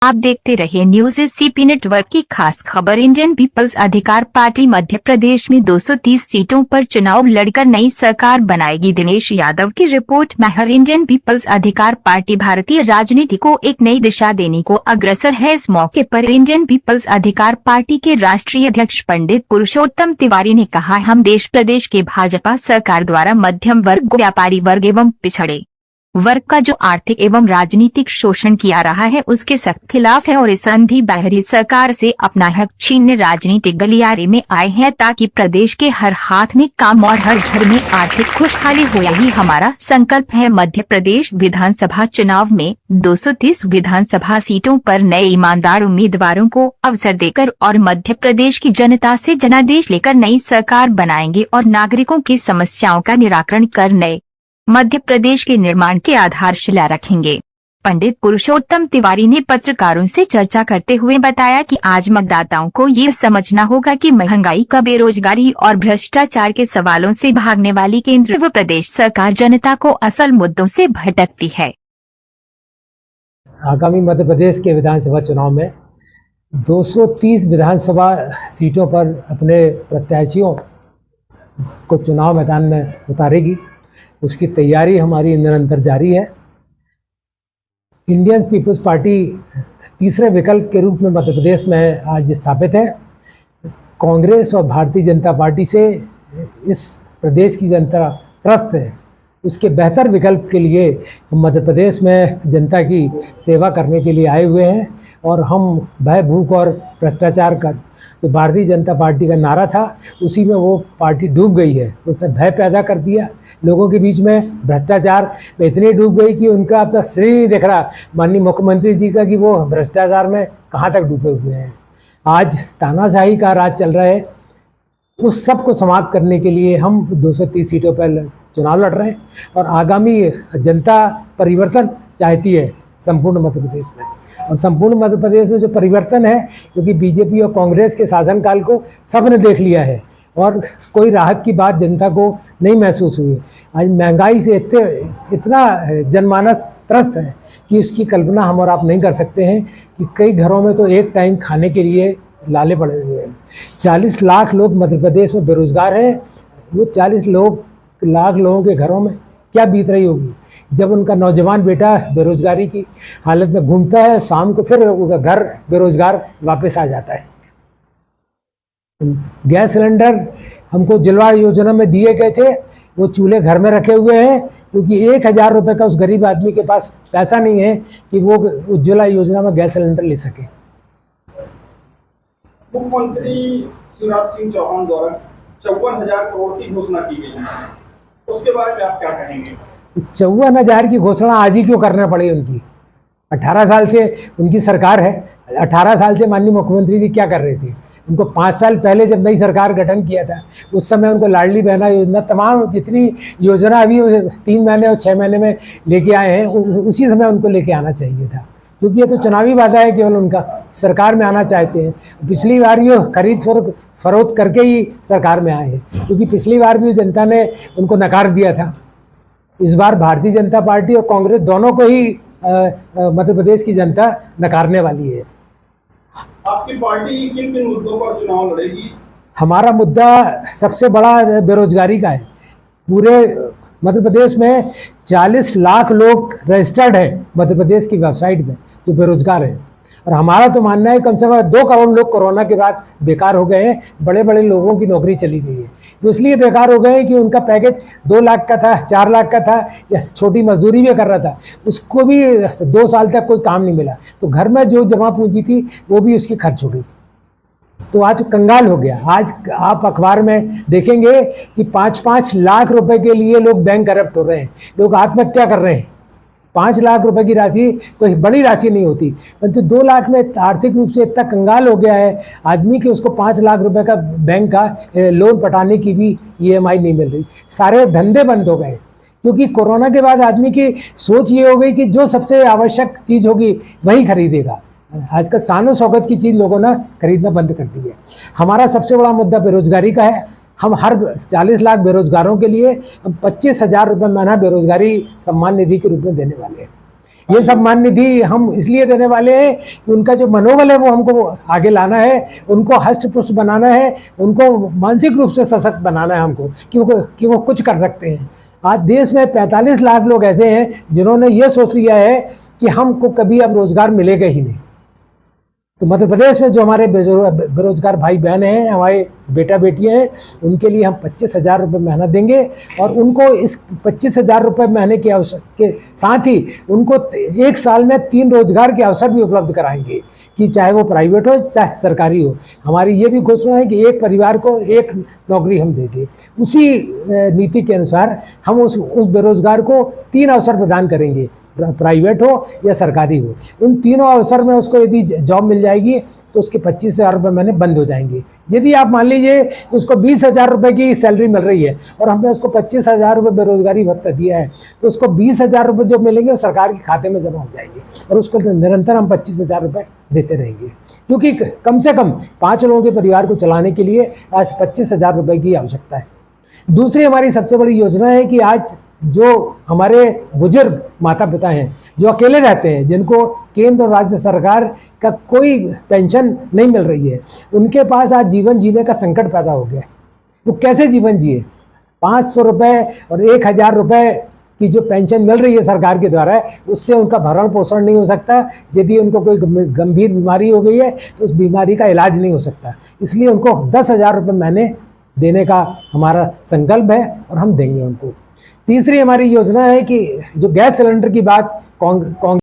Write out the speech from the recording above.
आप देखते रहिए न्यूज़ एसीपी नेटवर्क की खास खबर। इंडियन पीपल्स अधिकार पार्टी मध्य प्रदेश में 230 सीटों पर चुनाव लड़कर नई सरकार बनाएगी। दिनेश यादव की रिपोर्ट। महर इंडियन पीपल्स अधिकार पार्टी भारतीय राजनीति को एक नई दिशा देने को अग्रसर है। इस मौके पर इंडियन पीपल्स अधिकार पार्टी के राष्ट्रीय अध्यक्ष पंडित पुरुषोत्तम तिवारी ने कहा, हम देश प्रदेश के भाजपा सरकार द्वारा मध्यम वर्ग, व्यापारी वर्ग एवं पिछड़े वर्ग का जो आर्थिक एवं राजनीतिक शोषण किया रहा है उसके सख्त खिलाफ है और इस अंधी बाहरी सरकार से अपना हक छीनने राजनीतिक गलियारे में आए हैं ताकि प्रदेश के हर हाथ में काम और हर घर में आर्थिक खुशहाली हो। यही हमारा संकल्प है। मध्य प्रदेश विधानसभा चुनाव में 230 विधानसभा सीटों पर नए ईमानदार उम्मीदवारों को अवसर देकर और मध्य प्रदेश की जनता से जनादेश लेकर नई सरकार बनाएंगे और नागरिकों की समस्याओं का निराकरण कर नए मध्य प्रदेश के निर्माण की आधारशिला रखेंगे। पंडित पुरुषोत्तम तिवारी ने पत्रकारों से चर्चा करते हुए बताया कि आज मतदाताओं को ये समझना होगा कि महंगाई का, बेरोजगारी और भ्रष्टाचार के सवालों से भागने वाली केंद्र व प्रदेश सरकार जनता को असल मुद्दों से भटकती है। आगामी मध्य प्रदेश के विधानसभा चुनाव में 230 विधानसभा सीटों पर अपने प्रत्याशियों को चुनाव मैदान में उतारेगी। उसकी तैयारी हमारी निरंतर जारी है। इंडियन पीपल्स पार्टी तीसरे विकल्प के रूप में मध्य प्रदेश में आज स्थापित है। कांग्रेस और भारतीय जनता पार्टी से इस प्रदेश की जनता त्रस्त है। उसके बेहतर विकल्प के लिए हम मध्य प्रदेश में जनता की सेवा करने के लिए आए हुए हैं और हम भय, भूख और भ्रष्टाचार का जो भारतीय जनता पार्टी का नारा था उसी में वो पार्टी डूब गई है। उसने भय पैदा कर दिया लोगों के बीच में, भ्रष्टाचार में इतनी डूब गई कि उनका अब तक श्रेय नहीं दिख रहा माननीय मुख्यमंत्री जी का कि वो भ्रष्टाचार में कहाँ तक डूबे हुए हैं। आज तानाशाही का राज चल रहा है। उस सब को समाप्त करने के लिए हम 230 सीटों पर चुनाव लड़ रहे हैं और आगामी जनता परिवर्तन चाहती है संपूर्ण मध्य प्रदेश में। और संपूर्ण मध्य प्रदेश में जो परिवर्तन है, क्योंकि बीजेपी और कांग्रेस के शासनकाल को सबने देख लिया है और कोई राहत की बात जनता को नहीं महसूस हुई। आज महंगाई से इतना जनमानस त्रस्त है कि उसकी कल्पना हम और आप नहीं कर सकते हैं कि कई घरों में तो एक टाइम खाने के लिए लाले पड़े हुए हैं। 40 लाख लोग मध्य प्रदेश में बेरोजगार हैं। वो 40 लाख लोगों के घरों में क्या बीत रही होगी जब उनका नौजवान बेटा बेरोजगारी की हालत में घूमता है, शाम को फिर घर बेरोजगार वापस आ जाता है। गैस सिलेंडर हमको उज्ज्वला योजना में दिए गए थे, वो चूल्हे घर में रखे हुए हैं क्योंकि 1000 रुपये का उस गरीब आदमी के पास पैसा नहीं है कि वो उज्ज्वला योजना में गैस सिलेंडर ले सके। मुख्यमंत्री शिवराज सिंह चौहान द्वारा 54,000 करोड़ की घोषणा की गई है, उसके बारे में आप क्या कहेंगे? 54,000 की घोषणा आज ही क्यों करना पड़ी? उनकी 18 साल से उनकी सरकार है। 18 साल से माननीय मुख्यमंत्री जी क्या कर रहे थे? उनको 5 साल पहले जब नई सरकार गठन किया था उस समय उनको लाडली बहना योजना, तमाम जितनी योजना अभी 3 महीने और 6 महीने में लेके आए हैं उसी समय उनको लेके आना चाहिए था, क्योंकि ये तो चुनावी वादा है केवल उनका। सरकार में आना चाहते हैं। पिछली बार भी खरीद फरोख्त करके ही सरकार में आए हैं, क्योंकि पिछली बार भी जनता ने उनको नकार दिया था। इस बार भारतीय जनता पार्टी और कांग्रेस दोनों को ही मध्य प्रदेश की जनता नकारने वाली है। आपकी पार्टी किन किन मुद्दों पर चुनाव लड़ेगी? हमारा मुद्दा सबसे बड़ा बेरोजगारी का है। पूरे मध्य प्रदेश में 40 लाख लोग रजिस्टर्ड हैं मध्य प्रदेश की वेबसाइट में जो बेरोजगार हैं, और हमारा तो मानना है कम से कम 2 करोड़ लोग कोरोना के बाद बेकार हो गए हैं। बड़े बड़े लोगों की नौकरी चली गई है, तो इसलिए बेकार हो गए हैं कि उनका पैकेज 2 लाख का था, 4 लाख का था, या छोटी मजदूरी भी कर रहा था, उसको भी 2 साल तक कोई काम नहीं मिला, तो घर में जो जमा पूंजी थी वो भी उसकी खर्च हो गई। तो आज कंगाल हो गया। आज आप अखबार में देखेंगे कि 5-5 लाख रुपए के लिए लोग बैंक करप्ट हो रहे हैं, लोग आत्महत्या कर रहे हैं। 5 लाख रुपए की राशि कोई बड़ी राशि नहीं होती, परंतु 2 लाख में आर्थिक रूप से इतना कंगाल हो गया है आदमी कि उसको 5 लाख रुपए का बैंक का लोन पटाने की भी EMI नहीं मिल रही। सारे धंधे बंद हो गए क्योंकि कोरोना के बाद आदमी की सोच ये हो गई कि जो सबसे आवश्यक चीज़ होगी वही खरीदेगा। आजकल शानो शौकत की चीज़ लोगों ने खरीदना बंद कर दी है। हमारा सबसे बड़ा मुद्दा बेरोजगारी का है। हम हर 40 लाख बेरोजगारों के लिए हम 25,000 रुपये महीना बेरोजगारी सम्मान निधि के रूप में देने वाले हैं। ये सम्मान निधि हम इसलिए देने वाले हैं कि उनका जो मनोबल है वो हमको आगे लाना है, उनको हष्ट पुष्ट बनाना है, उनको मानसिक रूप से सशक्त बनाना है हमको कि वो कुछ कर सकते हैं। आज देश में 45 लाख लोग ऐसे हैं जिन्होंने ये सोच लिया है कि हमको कभी अब रोजगार मिलेगा ही नहीं। तो मध्य प्रदेश में जो हमारे बेरोजगार भाई बहन हैं, हमारे बेटा बेटियां हैं, उनके लिए हम 25,000 रुपये महीना देंगे और उनको इस 25,000 रुपये महीने के अवसर के साथ ही उनको 1 साल में 3 रोजगार के अवसर भी उपलब्ध कराएंगे, कि चाहे वो प्राइवेट हो चाहे सरकारी हो। हमारी ये भी घोषणा है कि एक परिवार को 1 नौकरी हम देंगे। उसी नीति के अनुसार हम उस बेरोजगार को 3 अवसर प्रदान करेंगे, प्राइवेट हो या सरकारी हो। उन तीनों अवसर में उसको यदि जॉब मिल जाएगी तो उसके 25,000 रुपये महीने बंद हो जाएंगे। यदि आप मान लीजिए उसको 20,000 रुपये की सैलरी मिल रही है और हमने उसको 25,000 रुपये बेरोजगारी भत्ता दिया है, तो उसको 20,000 रुपये जो मिलेंगे वो सरकार के खाते में जमा हो जाएंगे और उसको निरंतर हम 25,000 रुपये देते रहेंगे। क्योंकि कम से कम 5 लोगों के परिवार को चलाने के लिए आज 25,000 रुपये की आवश्यकता है। दूसरी हमारी सबसे बड़ी योजना है कि आज जो हमारे बुजुर्ग माता पिता हैं, जो अकेले रहते हैं, जिनको केंद्र और राज्य सरकार का कोई पेंशन नहीं मिल रही है, उनके पास आज जीवन जीने का संकट पैदा हो गया है। वो कैसे जीवन जिए? 500 रुपये और 1,000 रुपये की जो पेंशन मिल रही है सरकार के द्वारा, उससे उनका भरण पोषण नहीं हो सकता। यदि उनको कोई गंभीर बीमारी हो गई है तो उस बीमारी का इलाज नहीं हो सकता। इसलिए उनको 10,000 रुपये महीने देने का हमारा संकल्प है और हम देंगे उनको। तीसरी हमारी योजना है कि जो गैस सिलेंडर की बात कांग्रेस